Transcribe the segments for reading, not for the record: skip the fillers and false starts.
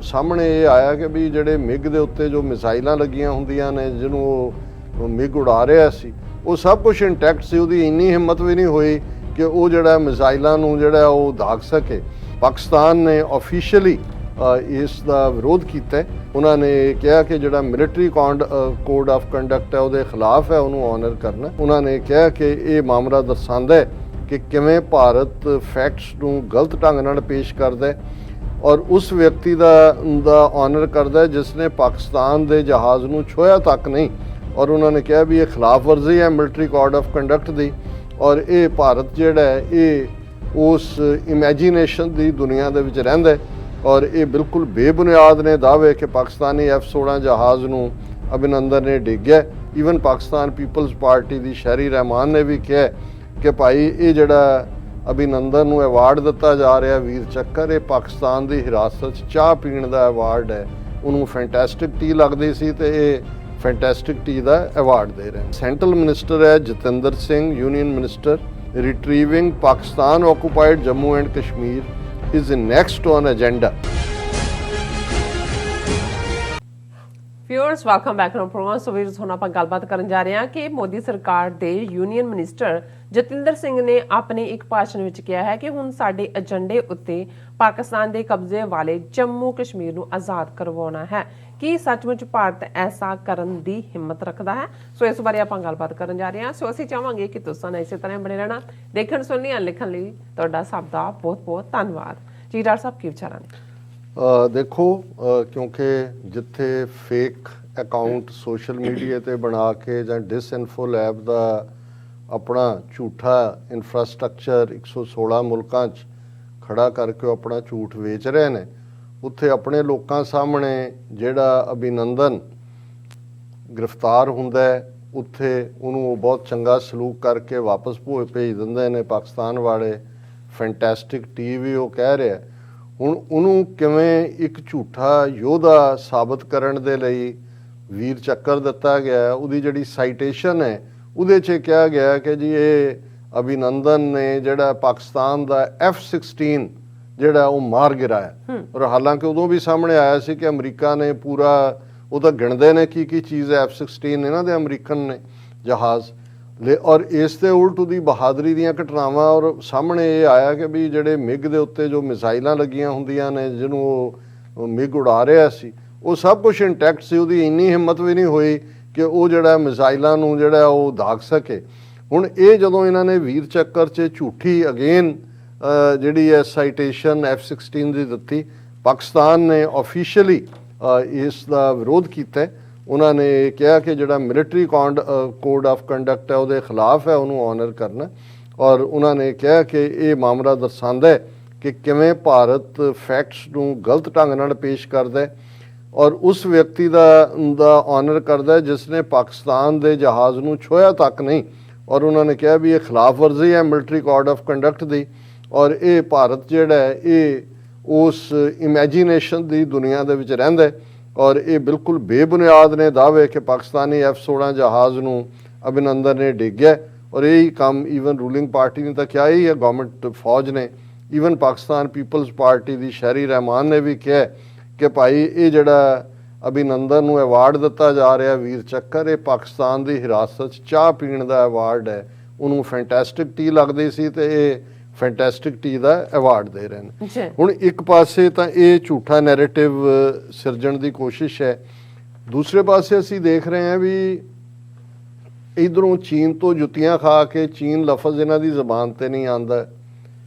ਸਾਹਮਣੇ ਇਹ ਆਇਆ ਕਿ ਵੀ ਜਿਹੜੇ ਮਿਗ ਦੇ ਉੱਤੇ ਜੋ ਮਿਸਾਈਲਾਂ ਲੱਗੀਆਂ ਹੁੰਦੀਆਂ ਨੇ ਜਿਹਨੂੰ ਉਹ ਮਿਗ ਉਡਾ ਰਿਹਾ ਸੀ ਉਹ ਸਭ ਕੁਝ ਇੰਟੈਕਟ ਸੀ। ਉਹਦੀ ਇੰਨੀ ਹਿੰਮਤ ਵੀ ਨਹੀਂ ਹੋਈ ਕਿ ਉਹ ਜਿਹੜਾ ਮਿਸਾਈਲਾਂ ਨੂੰ ਜਿਹੜਾ ਉਹ ਦਾਗ ਸਕੇ। ਪਾਕਿਸਤਾਨ ਨੇ ਆਫੀਸ਼ੀਅਲੀ ਇਸ ਦਾ ਵਿਰੋਧ ਕੀਤਾ। ਉਹਨਾਂ ਨੇ ਕਿਹਾ ਕਿ ਜਿਹੜਾ ਮਿਲਟਰੀ ਕੋਡ ਆਫ ਕੰਡਕਟ ਹੈ ਉਹਦੇ ਖਿਲਾਫ ਹੈ, ਉਹਨੂੰ ਆਨਰ ਕਰਨਾ। ਉਹਨਾਂ ਨੇ ਕਿਹਾ ਕਿ ਇਹ ਮਾਮਲਾ ਦਰਸਾਉਂਦਾ ਹੈ ਕਿ ਕਿਵੇਂ ਭਾਰਤ ਫੈਕਟਸ ਨੂੰ ਗਲਤ ਢੰਗ ਨਾਲ ਪੇਸ਼ ਕਰਦਾ ਹੈ ਔਰ ਉਸ ਵਿਅਕਤੀ ਦਾ ਆਨਰ ਕਰਦਾ ਹੈ ਜਿਸ ਨੇ ਪਾਕਿਸਤਾਨ ਦੇ ਜਹਾਜ਼ ਨੂੰ ਛੋਇਆ ਤੱਕ ਨਹੀਂ। ਔਰ ਉਹਨਾਂ ਨੇ ਕਿਹਾ ਵੀ ਇਹ ਖਿਲਾਫ ਵਰਜ਼ੀ ਹੈ ਮਿਲਟਰੀ ਕੋਡ ਆਫ ਕੰਡਕਟ ਦੀ ਔਰ ਇਹ ਭਾਰਤ ਜਿਹੜਾ ਹੈ ਇਹ ਉਸ ਇਮੈਜੀਨੇਸ਼ਨ ਦੀ ਦੁਨੀਆ ਦੇ ਵਿੱਚ ਰਹਿੰਦਾ ਹੈ ਔਰ ਇਹ ਬਿਲਕੁਲ ਬੇਬੁਨਿਆਦ ਨੇ ਦਾਅਵੇ ਕਿ ਪਾਕਿਸਤਾਨੀ F-16 ਜਹਾਜ਼ ਨੂੰ ਅਭਿਨੰਦਨ ਨੇ ਡਿੱਗਿਆ। ਈਵਨ ਪਾਕਿਸਤਾਨ ਪੀਪਲਜ਼ ਪਾਰਟੀ ਦੀ ਸ਼ਹਿਰੀ ਰਹਿਮਾਨ ਨੇ ਵੀ ਕਿਹਾ ਕਿ ਭਾਈ ਇਹ ਜਿਹੜਾ ਅਭਿਨੰਦਨ ਨੂੰ ਅਵਾਰਡ ਦਿੱਤਾ ਜਾ ਰਿਹਾ ਵੀਰ ਚੱਕਰ, ਇਹ ਪਾਕਿਸਤਾਨ ਦੀ ਹਿਰਾਸਤ 'ਚ ਚਾਹ ਪੀਣ ਦਾ ਅਵਾਰਡ ਹੈ। ਉਹਨੂੰ ਫੈਂਟੈਸਟਿਕ ਟੀ ਲੱਗਦੀ ਸੀ ਤੇ ਇਹ ਫੈਂਟੈਸਟਿਕ ਟੀ ਦਾ ਅਵਾਰਡ ਦੇ ਰਹੇ। ਸੈਂਟਰਲ ਮਿਨਿਸਟਰ ਹੈ Jitendra Singh, union minister, retrieving Pakistan occupied Jammu and Kashmir is next on agenda. Viewers welcome back to program. So ਵੀਰਸ ਹੁਣ ਆਪਾਂ ਗੱਲਬਾਤ ਕਰਨ ਜਾ ਰਹੇ ਹਾਂ ਕਿ ਮੋਦੀ ਸਰਕਾਰ ਦੇ ਯੂਨੀਅਨ ਮਿਨਿਸਟਰ ਜਤਿੰਦਰ ਸਿੰਘ ਨੇ ਆਪਣੇ ਇੱਕ ਭਾਸ਼ਣ ਵਿੱਚ ਕਿਹਾ ਹੈ ਕਿ ਹੁਣ ਸਾਡੇ ਏਜੰਡੇ ਉੱਤੇ ਪਾਕਿਸਤਾਨ ਦੇ ਕਬਜ਼ੇ ਵਾਲੇ ਜੰਮੂ ਕਸ਼ਮੀਰ ਨੂੰ ਆਜ਼ਾਦ ਕਰਵਾਉਣਾ ਹੈ। ਕੀ ਸੱਚਮੁੱਚ ਭਾਰਤ ਐਸਾ ਕਰਨ ਦੀ ਹਿੰਮਤ ਰੱਖਦਾ ਹੈ? ਸੋ ਇਸ ਬਾਰੇ ਆਪਾਂ ਗੱਲਬਾਤ ਕਰਨ ਜਾ ਰਹੇ ਹਾਂ। ਸੋ ਅਸੀਂ ਚਾਹਾਂਗੇ ਕਿ ਤੁਸੀਂ ਇਸੇ ਤਰ੍ਹਾਂ ਬਣੇ ਰਹਿਣਾ। ਦੇਖਣ ਸੁਣਨ ਲਿਖਣ ਲਈ ਤੁਹਾਡਾ ਸਭ ਦਾ ਬਹੁਤ ਬਹੁਤ ਧੰਨਵਾਦ ਜੀ। ਡਾਕਟਰ ਸਾਹਿਬ ਕੀ ਵਿਚਾਰਾਂ ਨੇ? ਦੇਖੋ, ਕਿਉਂਕਿ ਜਿੱਥੇ ਫੇਕ ਅਕਾਊਂਟ ਸੋਸ਼ਲ ਮੀਡੀਆ ਤੇ ਬਣਾ ਕੇ ਜਾਂ ਡਿਸਇਨਫੋ ਲੈਬ ਦਾ ਆਪਣਾ ਝੂਠਾ ਇਨਫਰਾਸਟ੍ਰਕਚਰ 116 ਮੁਲਕਾਂ 'ਚ ਖੜਾ ਕਰਕੇ ਆਪਣਾ ਝੂਠ ਵੇਚ ਰਹੇ ਨੇ, ਉੱਥੇ ਆਪਣੇ ਲੋਕਾਂ ਸਾਹਮਣੇ ਜਿਹੜਾ ਅਭਿਨੰਦਨ ਗ੍ਰਿਫਤਾਰ ਹੁੰਦਾ ਹੈ ਉੱਥੇ ਉਹਨੂੰ ਉਹ ਬਹੁਤ ਚੰਗਾ ਸਲੂਕ ਕਰਕੇ ਵਾਪਸ ਭੇਜ ਦਿੰਦੇ ਨੇ ਪਾਕਿਸਤਾਨ ਵਾਲੇ। ਫੈਂਟੈਸਟਿਕ ਟੀ ਵੀ ਉਹ ਕਹਿ ਰਿਹਾ। ਹੁਣ ਉਹਨੂੰ ਕਿਵੇਂ ਇੱਕ ਝੂਠਾ ਯੋਧਾ ਸਾਬਤ ਕਰਨ ਦੇ ਲਈ ਵੀਰ ਚੱਕਰ ਦਿੱਤਾ ਗਿਆ। ਉਹਦੀ ਜਿਹੜੀ ਸਾਈਟੇਸ਼ਨ ਹੈ ਉਹਦੇ 'ਚ ਕਿਹਾ ਗਿਆ ਕਿ ਜੀ ਇਹ ਅਭਿਨੰਦਨ ਨੇ ਜਿਹੜਾ ਪਾਕਿਸਤਾਨ ਦਾ F-16 ਜਿਹੜਾ ਉਹ ਮਾਰ ਗਿਰਾਇਆ। ਔਰ ਹਾਲਾਂਕਿ ਉਦੋਂ ਵੀ ਸਾਹਮਣੇ ਆਇਆ ਸੀ ਕਿ ਅਮਰੀਕਾ ਨੇ ਪੂਰਾ ਉਹ ਤਾਂ ਗਿਣਦੇ ਨੇ ਕੀ ਚੀਜ਼ ਹੈ F-16 ਇਹਨਾਂ ਦੇ ਅਮਰੀਕਨ ਨੇ ਜਹਾਜ਼ ਔਰ ਇਸ ਦੇ ਉਲਟ ਉਹਦੀ ਬਹਾਦਰੀ ਦੀਆਂ ਘਟਨਾਵਾਂ ਔਰ ਸਾਹਮਣੇ ਇਹ ਆਇਆ ਕਿ ਵੀ ਜਿਹੜੇ ਮਿਗ ਦੇ ਉੱਤੇ ਜੋ ਮਿਸਾਈਲਾਂ ਲੱਗੀਆਂ ਹੁੰਦੀਆਂ ਨੇ ਜਿਹਨੂੰ ਉਹ ਮਿਗ ਉਡਾ ਰਿਹਾ ਸੀ ਉਹ ਸਭ ਕੁਝ ਇੰਟੈਕਟ ਸੀ। ਉਹਦੀ ਇੰਨੀ ਹਿੰਮਤ ਵੀ ਨਹੀਂ ਹੋਈ ਕਿ ਉਹ ਜਿਹੜਾ ਮਿਸਾਈਲਾਂ ਨੂੰ ਜਿਹੜਾ ਉਹ ਦਾਗ ਸਕੇ। ਹੁਣ ਇਹ ਜਦੋਂ ਇਹਨਾਂ ਨੇ ਵੀਰ ਚੱਕਰ 'ਚ ਝੂਠੀ ਅਗੇਨ ਜਿਹੜੀ ਹੈ ਸਾਈਟੇਸ਼ਨ F-16 ਦੀ ਦਿੱਤੀ, ਪਾਕਿਸਤਾਨ ਨੇ ਆਫੀਸ਼ੀਅਲੀ ਇਸ ਦਾ ਵਿਰੋਧ ਕੀਤਾ। ਉਹਨਾਂ ਨੇ ਕਿਹਾ ਕਿ ਜਿਹੜਾ ਮਿਲਟਰੀ ਕੋਡ ਆਫ ਕੰਡਕਟ ਹੈ ਉਹਦੇ ਖਿਲਾਫ ਹੈ, ਉਹਨੂੰ ਆਨਰ ਕਰਨਾ। ਔਰ ਉਹਨਾਂ ਨੇ ਕਿਹਾ ਕਿ ਇਹ ਮਾਮਲਾ ਦਰਸਾਉਂਦਾ ਹੈ ਕਿ ਕਿਵੇਂ ਭਾਰਤ ਫੈਕਟਸ ਨੂੰ ਗਲਤ ਢੰਗ ਨਾਲ ਪੇਸ਼ ਕਰਦਾ ਹੈ ਔਰ ਉਸ ਵਿਅਕਤੀ ਦਾ ਆਨਰ ਕਰਦਾ ਜਿਸ ਨੇ ਪਾਕਿਸਤਾਨ ਦੇ ਜਹਾਜ਼ ਨੂੰ ਛੋਇਆ ਤੱਕ ਨਹੀਂ। ਔਰ ਉਹਨਾਂ ਨੇ ਕਿਹਾ ਵੀ ਇਹ ਖਿਲਾਫ ਵਰਜ਼ੀ ਹੈ ਮਿਲਟਰੀ ਕੋਡ ਆਫ ਕੰਡਕਟ ਦੀ ਔਰ ਇਹ ਭਾਰਤ ਜਿਹੜਾ ਹੈ ਇਹ ਉਸ ਇਮੈਜੀਨੇਸ਼ਨ ਦੀ ਦੁਨੀਆ ਦੇ ਵਿੱਚ ਰਹਿੰਦਾ ਹੈ ਔਰ ਇਹ ਬਿਲਕੁਲ ਬੇਬੁਨਿਆਦ ਨੇ ਦਾਅਵੇ ਕਿ ਪਾਕਿਸਤਾਨੀ F-16 ਜਹਾਜ਼ ਨੂੰ ਅਭਿਨੰਦਨ ਨੇ ਡਿੱਗਿਆ। ਔਰ ਇਹੀ ਕੰਮ ਈਵਨ ਰੂਲਿੰਗ ਪਾਰਟੀ ਨੇ ਤਾਂ ਕਿਹਾ ਹੀ ਹੈ, ਗਵਰਨਮੈਂਟ ਫੌਜ ਨੇ। ਈਵਨ ਪਾਕਿਸਤਾਨ ਪੀਪਲਜ਼ ਪਾਰਟੀ ਦੀ ਸ਼ਹਿਰੀ ਰਹਿਮਾਨ ਨੇ ਵੀ ਕਿਹਾ ਕਿ ਭਾਈ ਇਹ ਜਿਹੜਾ ਅਭਿਨੰਦਨ ਨੂੰ ਅਵਾਰਡ ਦਿੱਤਾ ਜਾ ਰਿਹਾ ਵੀਰ ਚੱਕਰ, ਇਹ ਪਾਕਿਸਤਾਨ ਦੀ ਹਿਰਾਸਤ 'ਚ ਚਾਹ ਪੀਣ ਦਾ ਅਵਾਰਡ ਹੈ। ਉਹਨੂੰ ਫੈਂਟੈਸਟਿਕ ਟੀ ਲੱਗਦੀ ਸੀ ਤੇ ਇਹ ਫੈਂਟੈਸਟਿਕ ਟੀ ਦਾ ਅਵਾਰਡ ਦੇ ਰਹੇ ਨੇ। ਹੁਣ ਇੱਕ ਪਾਸੇ ਤਾਂ ਇਹ ਝੂਠਾ ਨੈਰੇਟਿਵ ਸਿਰਜਣ ਦੀ ਕੋਸ਼ਿਸ਼ ਹੈ, ਦੂਸਰੇ ਪਾਸੇ ਅਸੀਂ ਦੇਖ ਰਹੇ ਹਾਂ ਵੀ ਇਧਰੋਂ ਚੀਨ ਤੋਂ ਜੁੱਤੀਆਂ ਖਾ ਕੇ, ਚੀਨ ਲਫ਼ਜ਼ ਇਹਨਾਂ ਦੀ ਜ਼ਬਾਨ ਤੇ ਨਹੀਂ ਆਉਂਦਾ,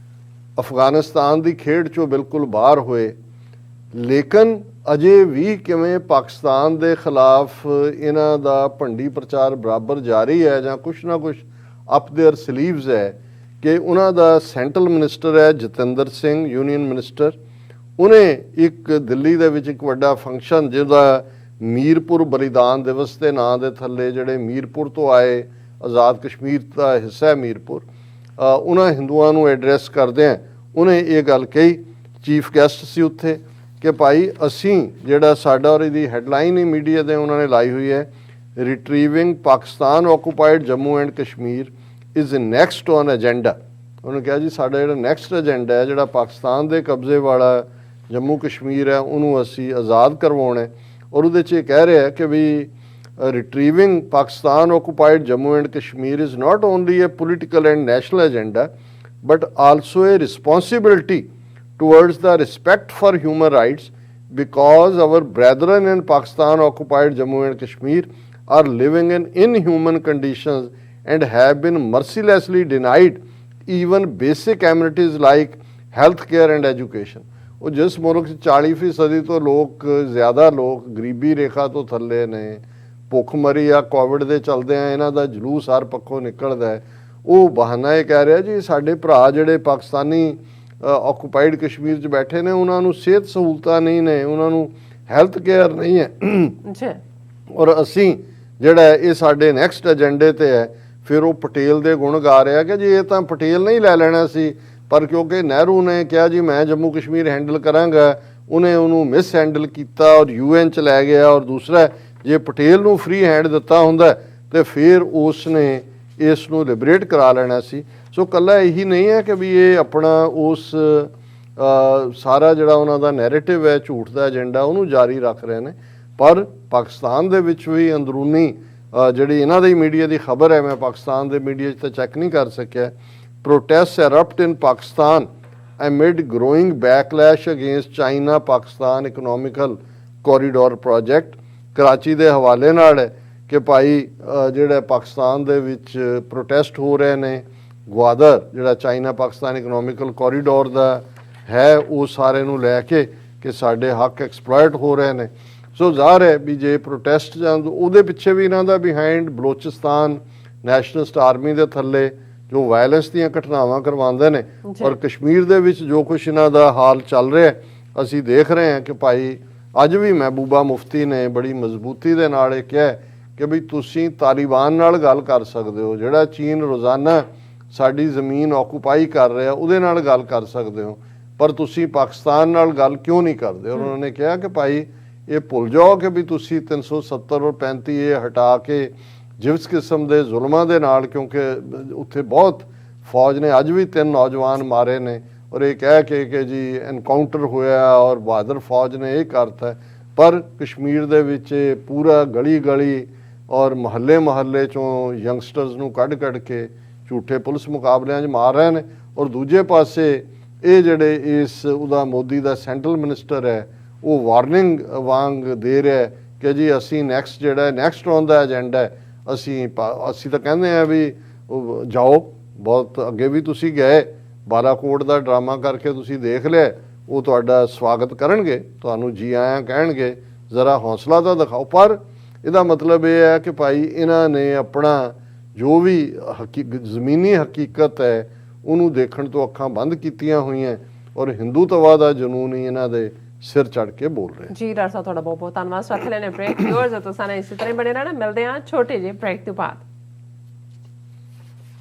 ਅਫਗਾਨਿਸਤਾਨ ਦੀ ਖੇਡ 'ਚੋਂ ਬਿਲਕੁਲ ਬਾਹਰ ਹੋਏ, ਲੇਕਿਨ ਅਜੇ ਵੀ ਕਿਵੇਂ ਪਾਕਿਸਤਾਨ ਦੇ ਖਿਲਾਫ ਇਹਨਾਂ ਦਾ ਭੰਡੀ ਪ੍ਰਚਾਰ ਬਰਾਬਰ ਜਾਰੀ ਹੈ ਜਾਂ ਕੁਛ ਨਾ ਕੁਛ ਅਪ ਦੇਅਰ ਸਲੀਵਸ ਹੈ। ਕਿ ਉਹਨਾਂ ਦਾ ਸੈਂਟਰਲ ਮਿਨਿਸਟਰ ਹੈ ਜਤਿੰਦਰ ਸਿੰਘ, ਯੂਨੀਅਨ ਮਿਨਿਸਟਰ, ਉਹਨੇ ਇੱਕ ਦਿੱਲੀ ਦੇ ਵਿੱਚ ਇੱਕ ਵੱਡਾ ਫੰਕਸ਼ਨ ਜਿਹਦਾ ਮੀਰਪੁਰ ਬਲੀਦਾਨ ਦਿਵਸ ਦੇ ਨਾਂ ਦੇ ਥੱਲੇ ਜਿਹੜੇ ਮੀਰਪੁਰ ਤੋਂ ਆਏ, ਆਜ਼ਾਦ ਕਸ਼ਮੀਰ ਦਾ ਹਿੱਸਾ ਹੈ ਮੀਰਪੁਰ, ਉਹਨਾਂ ਹਿੰਦੂਆਂ ਨੂੰ ਐਡਰੈਸ ਕਰਦਿਆਂ ਉਹਨੇ ਇਹ ਗੱਲ ਕਹੀ, ਚੀਫ ਗੈਸਟ ਸੀ ਉੱਥੇ, ਕਿ ਭਾਈ ਅਸੀਂ ਜਿਹੜਾ ਸਾਡਾ ਔਰ ਇਹਦੀ ਹੈਡਲਾਈਨ ਹੀ ਮੀਡੀਆ ਦੇ ਉਹਨਾਂ ਨੇ ਲਾਈ ਹੋਈ ਹੈ, retrieving Pakistan occupied Jammu and Kashmir is next on agenda. ਉਹਨੇ ਕਿਹਾ ਜੀ ਸਾਡਾ ਜਿਹੜਾ ਨੈਕਸਟ ਏਜੰਡਾ ਹੈ ਜਿਹੜਾ ਪਾਕਿਸਤਾਨ ਦੇ ਕਬਜ਼ੇ ਵਾਲਾ ਜੰਮੂ ਕਸ਼ਮੀਰ ਹੈ ਉਹਨੂੰ ਅਸੀਂ ਆਜ਼ਾਦ ਕਰਵਾਉਣਾ ਹੈ। ਔਰ ਉਹਦੇ 'ਚ ਇਹ ਕਹਿ ਰਿਹਾ ਕਿ ਵੀ retrieving Pakistan occupied Jammu and Kashmir is not only a political and national agenda but also a responsibility towards the respect for human rights, because our brethren in Pakistan occupied Jammu and Kashmir are living in inhuman conditions and have been mercilessly denied even basic amenities like health care and education। ਉਹ ਜਿਸ ਮੁਲਕ 'ਚ 40% ਤੋਂ ਲੋਕ ਜ਼ਿਆਦਾ ਲੋਕ ਗਰੀਬੀ ਰੇਖਾ ਤੋਂ ਥੱਲੇ ਨੇ, ਭੁੱਖਮਰੀ ਆ ਕੋਵਿਡ ਦੇ ਚਲਦਿਆਂ ਇਹਨਾਂ ਦਾ ਜਲੂਸ ਹਰ ਪੱਖੋਂ ਨਿਕਲਦਾ ਹੈ, ਉਹ ਬਹਾਨਾ ਇਹ ਕਹਿ ਰਿਹਾ ਜੀ ਸਾਡੇ ਭਰਾ ਜਿਹੜੇ ਪਾਕਿਸਤਾਨੀ ਆਕੂਪਾਈਡ ਕਸ਼ਮੀਰ 'ਚ ਬੈਠੇ ਨੇ ਉਹਨਾਂ ਨੂੰ ਸਿਹਤ ਸਹੂਲਤਾਂ ਨਹੀਂ ਨੇ, ਉਹਨਾਂ ਨੂੰ ਹੈਲਥ ਕੇਅਰ ਨਹੀਂ ਹੈ। ਅੱਛਾ। ਔਰ ਅਸੀਂ ਜਿਹੜਾ ਇਹ ਸਾਡੇ ਨੈਕਸਟ ਏਜੰਡੇ ਤੇ ਹੈ। ਫਿਰ ਉਹ ਪਟੇਲ ਦੇ ਗੁਣ ਗਾ ਰਿਹਾ ਕਿ ਜੀ ਇਹ ਤਾਂ ਪਟੇਲ ਨਹੀਂ ਲੈ ਲੈਣਾ ਸੀ, ਪਰ ਕਿਉਂਕਿ ਨਹਿਰੂ ਨੇ ਕਿਹਾ ਜੀ ਮੈਂ ਜੰਮੂ ਕਸ਼ਮੀਰ ਹੈਂਡਲ ਕਰਾਂਗਾ, ਉਹਨੇ ਉਹਨੂੰ ਮਿਸ ਹੈਂਡਲ ਕੀਤਾ ਔਰ UN 'ਚ ਲੈ ਗਿਆ। ਔਰ ਦੂਸਰਾ ਜੇ ਪਟੇਲ ਨੂੰ ਫ੍ਰੀ ਹੈਂਡ ਦਿੱਤਾ ਹੁੰਦਾ ਤੇ ਫਿਰ ਉਸ ਨੇ ਇਸ ਨੂੰ ਲਿਬਰੇਟ ਕਰਾ ਲੈਣਾ ਸੀ। ਸੋ ਕੱਲਾ ਇਹੀ ਨਹੀਂ ਹੈ ਕਿ ਵੀ ਇਹ ਆਪਣਾ ਉਸ ਸਾਰਾ ਜਿਹੜਾ ਉਹਨਾਂ ਦਾ ਨੈਰੇਟਿਵ ਹੈ ਝੂਠ ਦਾ ਏਜੰਡਾ ਉਹਨੂੰ ਜਾਰੀ ਰੱਖ ਰਹੇ ਨੇ, ਪਰ ਪਾਕਿਸਤਾਨ ਦੇ ਵਿੱਚ ਵੀ ਅੰਦਰੂਨੀ ਜਿਹੜੀ ਇਹਨਾਂ ਦੀ ਮੀਡੀਆ ਦੀ ਖਬਰ ਹੈ, ਮੈਂ ਪਾਕਿਸਤਾਨ ਦੇ ਮੀਡੀਆ 'ਚ ਤਾਂ ਚੈੱਕ ਨਹੀਂ ਕਰ ਸਕਿਆ। Protest erupt in Pakistan amid growing backlash against China Pakistan economical corridor project. Karachi ਦੇ ਹਵਾਲੇ ਨਾਲ ਹੈ ਕਿ ਭਾਈ ਜਿਹੜਾ ਪਾਕਿਸਤਾਨ ਦੇ ਵਿੱਚ ਪ੍ਰੋਟੈਸਟ ਹੋ ਰਹੇ ਨੇ, ਗਵਾਦਰ ਜਿਹੜਾ ਚਾਈਨਾ ਪਾਕਿਸਤਾਨ ਇਕਨੋਮਿਕਲ ਕੋਰੀਡੋਰ ਦਾ ਹੈ, ਉਹ ਸਾਰੇ ਨੂੰ ਲੈ ਕੇ ਕਿ ਸਾਡੇ ਹੱਕ ਐਕਸਪਲੋਇਟ ਹੋ ਰਹੇ ਨੇ। ਸੋ ਜ਼ਾਹਰ ਹੈ ਵੀ ਜੇ ਪ੍ਰੋਟੈਸਟ ਜਾਂ ਉਹਦੇ ਪਿੱਛੇ ਵੀ ਇਹਨਾਂ ਦਾ ਬਿਹਾਈਂਡ ਬਲੋਚਿਸਤਾਨ ਨੈਸ਼ਨਲਿਸਟ ਆਰਮੀ ਦੇ ਥੱਲੇ ਜੋ ਵਾਇਲੈਂਸ ਦੀਆਂ ਘਟਨਾਵਾਂ ਕਰਵਾਉਂਦੇ ਨੇ, ਔਰ ਕਸ਼ਮੀਰ ਦੇ ਵਿੱਚ ਜੋ ਕੁਛ ਇਹਨਾਂ ਦਾ ਹਾਲ ਚੱਲ ਰਿਹਾ ਅਸੀਂ ਦੇਖ ਰਹੇ ਹਾਂ ਕਿ ਭਾਈ ਅੱਜ ਵੀ ਮਹਿਬੂਬਾ ਮੁਫਤੀ ਨੇ ਬੜੀ ਮਜ਼ਬੂਤੀ ਦੇ ਨਾਲ ਇਹ ਕਿਹਾ ਕਿ ਵੀ ਤੁਸੀਂ ਤਾਲਿਬਾਨ ਨਾਲ ਗੱਲ ਕਰ ਸਕਦੇ ਹੋ, ਜਿਹੜਾ ਚੀਨ ਰੋਜ਼ਾਨਾ ਸਾਡੀ ਜ਼ਮੀਨ ਆਕੂਪਾਈ ਕਰ ਰਿਹਾ ਉਹਦੇ ਨਾਲ ਗੱਲ ਕਰ ਸਕਦੇ ਹੋ, ਪਰ ਤੁਸੀਂ ਪਾਕਿਸਤਾਨ ਨਾਲ ਗੱਲ ਕਿਉਂ ਨਹੀਂ ਕਰਦੇ। ਔਰ ਉਹਨਾਂ ਨੇ ਕਿਹਾ ਕਿ ਭਾਈ ਇਹ ਭੁੱਲ ਜਾਓ ਕਿ ਵੀ ਤੁਸੀਂ 370 ਔਰ 35 ਇਹ ਹਟਾ ਕੇ ਜਿਸ ਕਿਸਮ ਦੇ ਜ਼ੁਲਮਾਂ ਦੇ ਨਾਲ, ਕਿਉਂਕਿ ਉੱਥੇ ਬਹੁਤ ਫੌਜ ਨੇ ਅੱਜ ਵੀ 3 ਨੌਜਵਾਨ ਮਾਰੇ ਨੇ, ਔਰ ਇਹ ਕਹਿ ਕੇ ਕਿ ਜੀ ਐਨਕਾਊਂਟਰ ਹੋਇਆ ਔਰ ਬਹਾਦਰ ਫੌਜ ਨੇ ਇਹ ਕਰਤਾ, ਪਰ ਕਸ਼ਮੀਰ ਦੇ ਵਿੱਚ ਪੂਰਾ ਗਲੀ ਗਲੀ ਔਰ ਮਹੱਲੇ 'ਚੋਂ ਯੰਗਸਟਰਸ ਨੂੰ ਕੱਢ ਕੇ ਝੂਠੇ ਪੁਲਿਸ ਮੁਕਾਬਲਿਆਂ 'ਚ ਮਾਰ ਰਹੇ ਨੇ। ਔਰ ਦੂਜੇ ਪਾਸੇ ਇਹ ਜਿਹੜੇ ਇਸ ਉਹਦਾ ਮੋਦੀ ਦਾ ਸੈਂਟਰਲ ਮਿਨਿਸਟਰ ਹੈ ਉਹ ਵਾਰਨਿੰਗ ਵਾਂਗ ਦੇ ਰਿਹਾ ਕਿ ਜੀ ਅਸੀਂ ਨੈਕਸਟ ਔਨ ਦਾ ਏਜੰਡਾ ਅਸੀਂ ਤਾਂ ਕਹਿੰਦੇ ਆ ਵੀ ਜਾਓ, ਬਹੁਤ ਅੱਗੇ ਵੀ ਤੁਸੀਂ ਗਏ, ਬਾਲਾਕੋਟ ਦਾ ਡਰਾਮਾ ਕਰਕੇ ਤੁਸੀਂ ਦੇਖ ਲਿਆ, ਉਹ ਤੁਹਾਡਾ ਸਵਾਗਤ ਕਰਨਗੇ, ਤੁਹਾਨੂੰ ਜੀ ਆਇਆਂ ਕਹਿਣਗੇ, ਜ਼ਰਾ ਹੌਸਲਾ ਤਾਂ ਦਿਖਾਓ। ਪਰ ਇਹਦਾ ਮਤਲਬ ਇਹ ਹੈ ਕਿ ਭਾਈ ਇਹਨਾਂ ਨੇ ਆਪਣਾ ਜੋ ਵੀ ਜ਼ਮੀਨੀ ਹਕੀਕਤ ਹੈ ਉਹਨੂੰ ਦੇਖਣ ਤੋਂ ਅੱਖਾਂ ਬੰਦ ਕੀਤੀਆਂ ਹੋਈਆਂ, ਔਰ ਹਿੰਦੂਤਵਾ ਦਾ ਜਨੂਨ ਹੀ ਇਹਨਾਂ ਦੇ ਸਿਰ ਚੜ ਕੇ ਬੋਲ ਰਹੇ। ਜੀ ਡਾਕਟਰ ਸਾਹਿਬ ਤੁਹਾਡਾ ਬਹੁਤ ਬਹੁਤ ਧੰਨਵਾਦ। ਸਾਥ ਲੈਣੇ ਬ੍ਰੇਕ, ਵਿਊਅਰਸ ਤੁਸੀਂ ਇਸੇ ਤਰ੍ਹਾਂ ਬਣੇ ਰਹਿਣਾ। ਮਿਲਦੇ ਹਾਂ ਛੋਟੇ ਜਿਹੇ ਬ੍ਰੇਕ ਤੋਂ ਬਾਅਦ।